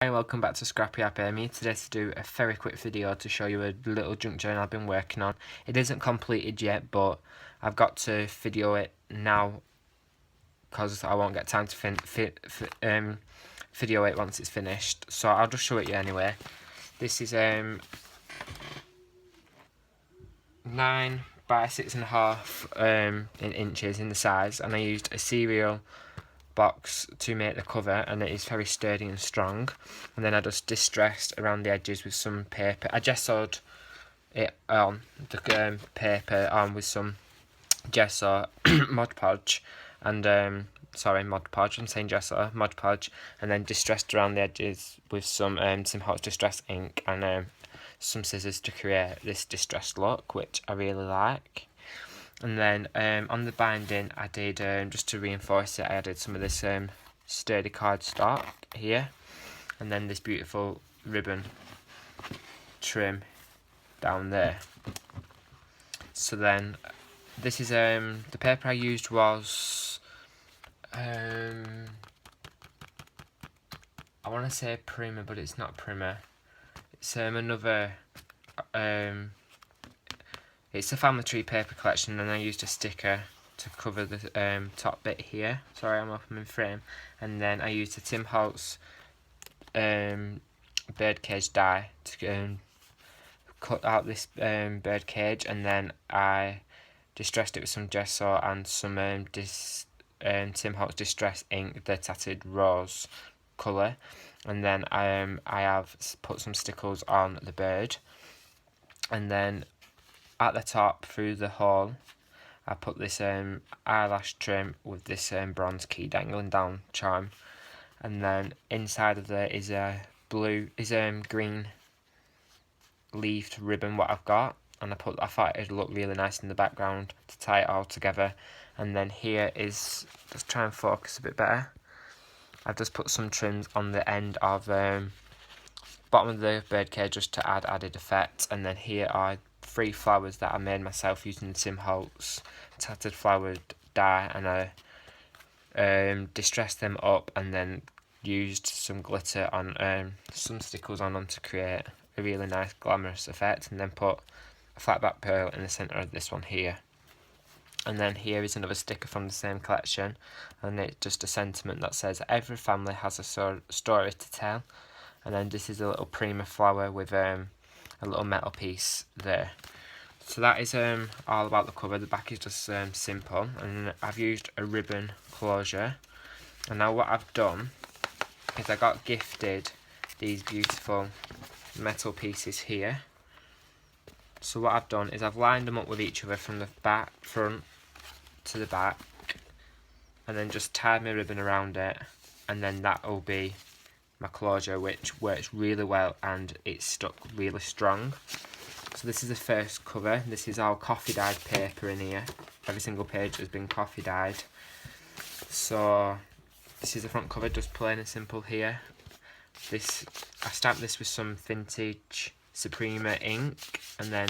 Hi, welcome back to Scrappy Happy. I'm here today to do a very quick video to show you a little junk journal I've been working on. It isn't completed yet, but I've got to video it now because I won't get time to video it once it's finished. So I'll just show it you anyway. This is 9 by 6.5 in inches in the size, and I used a cereal box to make the cover, and it is very sturdy and strong. And then I just distressed around the edges with some paper. I gessoed it on the paper on with some gesso Mod Podge and Mod Podge, I'm saying gesso, Mod Podge, and then distressed around the edges with some Tim Holtz distress ink and some scissors to create this distressed look, which I really like. And then on the binding, I did, just to reinforce it, I added some of this sturdy cardstock here, and then this beautiful ribbon trim down there. So then, this is, the paper I used was, I want to say Primer, but it's not Primer. It's another, it's a family tree paper collection, and I used a sticker to cover the top bit here. Sorry, I'm in frame. And then I used a Tim Holtz birdcage die to cut out this bird cage, and then I distressed it with some gesso and some Tim Holtz distress ink, the tattered rose colour. And then I have put some stickles on the bird, and then at the top through the hole I put this eyelash trim with this bronze key dangling down charm, and then inside of there is a green leafed ribbon what I've got, and I thought it'd look really nice in the background to tie it all together. And then here is, just try and focus a bit better, I've just put some trims on the end of bottom of the birdcage just to add added effect. And then here are 3 flowers that I made myself using the Tim Holtz tattered flowered die, and I distressed them up and then used some glitter on some stickles on them to create a really nice glamorous effect, and then put a flat back pearl in the centre of this one here. And then here is another sticker from the same collection, and it's just a sentiment that says every family has a story to tell. And then this is a little Prima flower with a little metal piece there. So that is all about the cover. The back is just simple, and I've used a ribbon closure. And now what I've done is I got gifted these beautiful metal pieces here. So what I've done is I've lined them up with each other from the front to the back, and then just tied my ribbon around it, and then that will be my closure, which works really well and it's stuck really strong. So this is the first cover. This is all coffee dyed paper in here. Every single page has been coffee dyed. So this is the front cover, just plain and simple here. I stamped this with some vintage Suprema ink, and then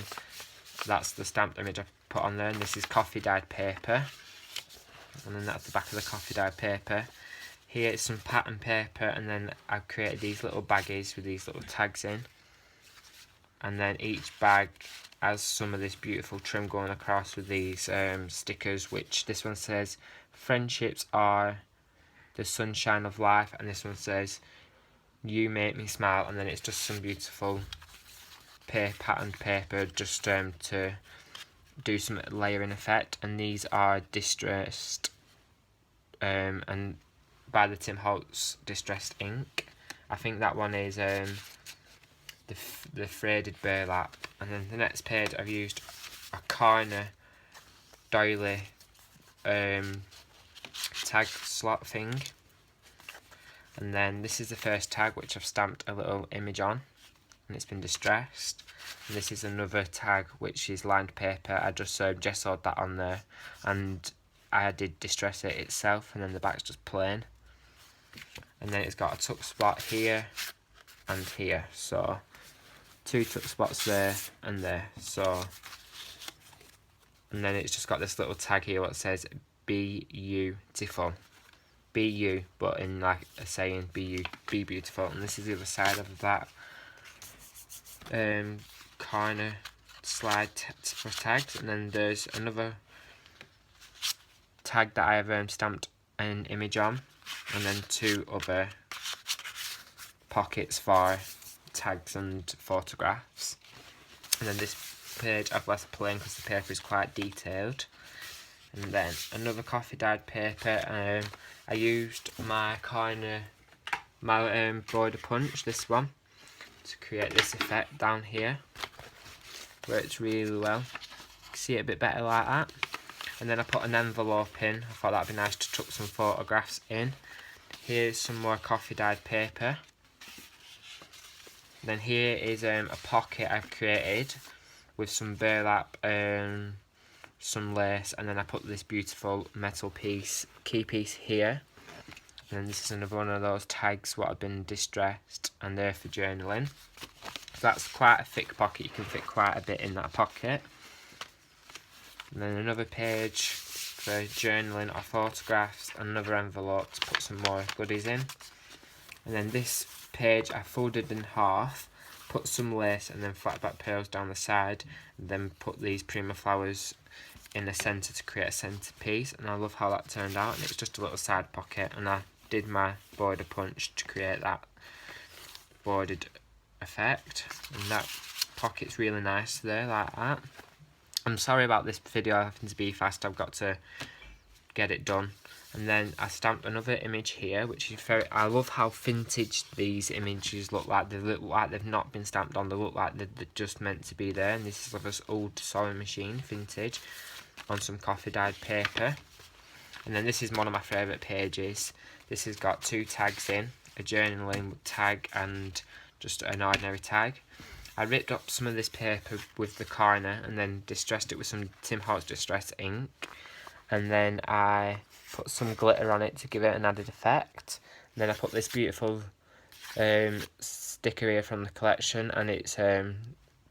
that's the stamped image I put on there, and this is coffee dyed paper, and then that's the back of the coffee dyed paper. Here is some pattern paper, and then I've created these little baggies with these little tags in, and then each bag has some of this beautiful trim going across with these stickers, which this one says friendships are the sunshine of life, and this one says you make me smile, and then it's just some beautiful patterned paper just to do some layering effect. And these are distressed and by the Tim Holtz distressed ink. I think that one is the faded burlap. And then the next page I've used a corner doily tag slot thing, and then this is the first tag which I've stamped a little image on, and it's been distressed. And this is another tag which is lined paper. I just gessoed that on there, and I did distress it itself, and then the back's just plain. And then it's got a tuck spot here and here, so 2 tuck spots there and there. So, and then it's just got this little tag here what says be beautiful. be you, but in like a saying, be you, be beautiful. And this is the other side of that corner slide for tags. And then there's another tag that I have stamped an image on, and then 2 other pockets for tags and photographs. And then this page I've left plain because the paper is quite detailed. And then another coffee dyed paper. I used my border punch, this one, to create this effect down here. Works really well. You can see it a bit better like that. And then I put an envelope in. I thought that'd be nice to tuck some photographs in. Here's some more coffee dyed paper. Then here is a pocket I've created with some burlap, some lace, and then I put this beautiful metal key piece here. And then this is another one of those tags what have been distressed, and they're for journaling. So that's quite a thick pocket, you can fit quite a bit in that pocket. And then another page for journaling or photographs, and another envelope to put some more goodies in. And then this page I folded in half, put some lace and then flat back pearls down the side, and then put these Prima flowers in the centre to create a centrepiece. And I love how that turned out, and it's just a little side pocket, and I did my border punch to create that bordered effect, and that pocket's really nice there like that. I'm sorry about this video having to be fast, I've got to get it done. And then I stamped another image here, which is I love how vintage these images look like. They look like they've not been stamped on, they look like they're just meant to be there. And this is like this old sewing machine, vintage, on some coffee dyed paper. And then this is one of my favourite pages. This has got 2 tags in, a journaling tag and just an ordinary tag. I ripped up some of this paper with the corner and then distressed it with some Tim Holtz Distress ink. And then I put some glitter on it to give it an added effect. And then I put this beautiful sticker here from the collection, and it's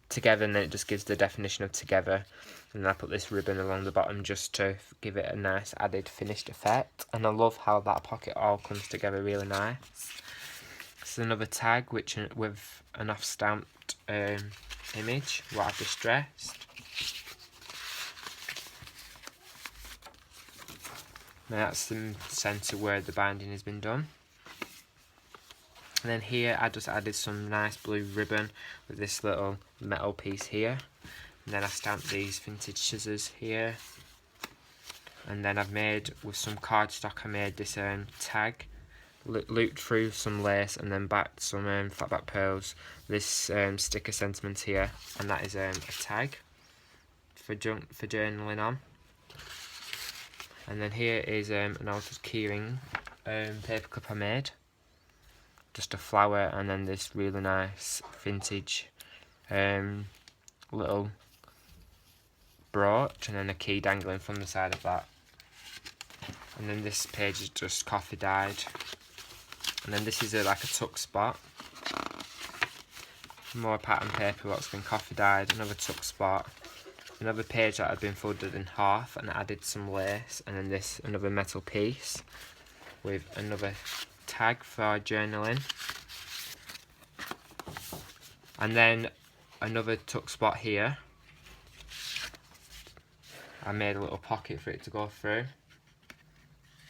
together, and then it just gives the definition of together. And then I put this ribbon along the bottom just to give it a nice added finished effect. And I love how that pocket all comes together really nice. This is another tag which with an off stamped image what I've distressed. Now that's the centre where the binding has been done. And then here I just added some nice blue ribbon with this little metal piece here. And then I stamped these vintage scissors here. And then I've made, with some cardstock, I made this tag. Looped through some lace and then back some flat back pearls. This sticker sentiment here, and that is a tag for journaling on. And then here is an old keyring paper clip I made. Just a flower, and then this really nice vintage little brooch, and then a key dangling from the side of that. And then this page is just coffee dyed. And then this is like a tuck spot. More pattern paper what's been coffee dyed, another tuck spot. Another page that had been folded in half and added some lace, and then this another metal piece with another tag for journaling. And then another tuck spot here. I made a little pocket for it to go through.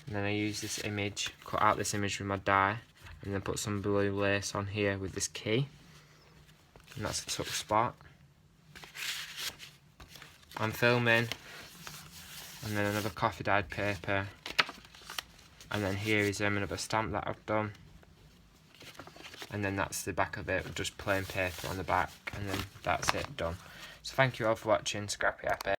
And then I used this image, cut out this image with my die, and then put some blue lace on here with this key. And that's a tuck spot. I'm filming, and then another coffee dyed paper, and then here is another stamp that I've done, and then that's the back of it with just plain paper on the back, and then that's it done. So thank you all for watching. Scrappy Happy.